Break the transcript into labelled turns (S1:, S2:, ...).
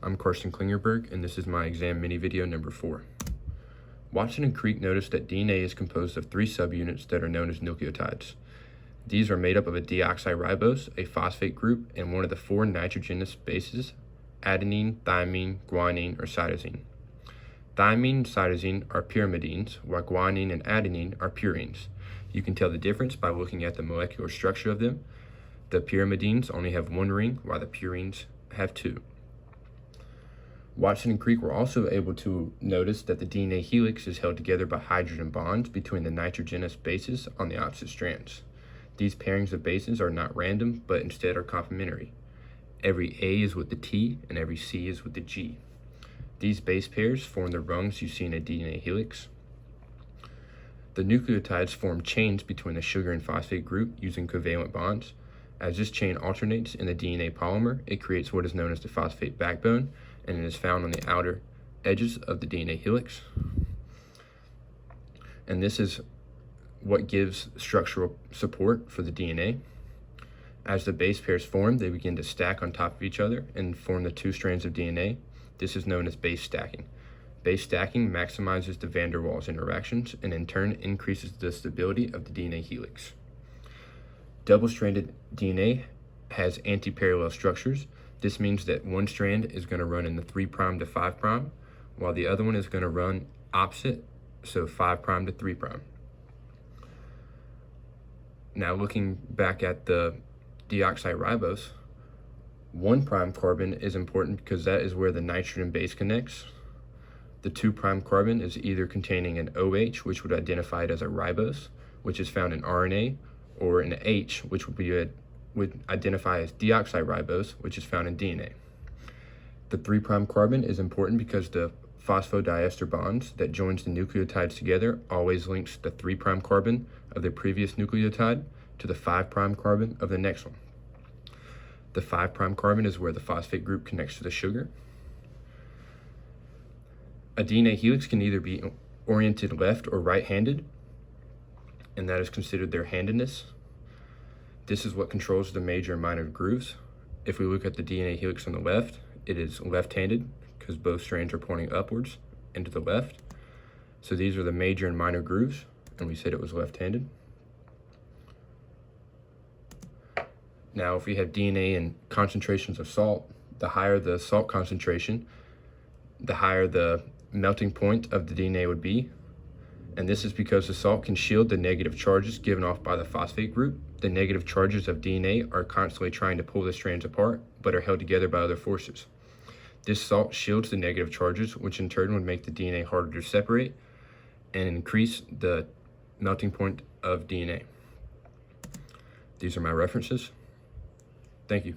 S1: I'm Carson Klingerberg, and this is my exam mini video number 4. Watson and Crick noticed that DNA is composed of 3 subunits that are known as nucleotides. These are made up of a deoxyribose, a phosphate group, and one of the 4 nitrogenous bases, adenine, thymine, guanine, or cytosine. Thymine and cytosine are pyrimidines, while guanine and adenine are purines. You can tell the difference by looking at the molecular structure of them. The pyrimidines only have 1 ring, while the purines have 2. Watson and Crick were also able to notice that the DNA helix is held together by hydrogen bonds between the nitrogenous bases on the opposite strands. These pairings of bases are not random, but instead are complementary. Every A is with the T, and every C is with the G. These base pairs form the rungs you see in a DNA helix. The nucleotides form chains between the sugar and phosphate group using covalent bonds. As this chain alternates in the DNA polymer, it creates what is known as the phosphate backbone, and it is found on the outer edges of the DNA helix. And this is what gives structural support for the DNA. As the base pairs form, they begin to stack on top of each other and form the 2 strands of DNA. This is known as base stacking. Base stacking maximizes the van der Waals interactions and in turn increases the stability of the DNA helix. Double-stranded DNA has anti-parallel structures. This means that one strand is going to run in the 3' to 5', while the other one is going to run opposite, so 5' to 3'. Now looking back at the deoxyribose, 1' carbon is important because that is where the nitrogen base connects. The 2' carbon is either containing an OH, which would identify it as a ribose, which is found in RNA, or an H, which would identify as deoxyribose, which is found in DNA. The 3' carbon is important because the phosphodiester bonds that joins the nucleotides together always links the 3' carbon of the previous nucleotide to the 5' carbon of the next one. The 5' carbon is where the phosphate group connects to the sugar. A DNA helix can either be oriented left or right-handed, and that is considered their handedness. This is what controls the major and minor grooves. If we look at the DNA helix on the left, it is left-handed because both strands are pointing upwards and to the left. So these are the major and minor grooves, and we said it was left-handed. Now, if we have DNA in concentrations of salt, the higher the salt concentration, the higher the melting point of the DNA would be. And this is because the salt can shield the negative charges given off by the phosphate group. The negative charges of DNA are constantly trying to pull the strands apart, but are held together by other forces. This salt shields the negative charges, which in turn would make the DNA harder to separate and increase the melting point of DNA. These are my references. Thank you.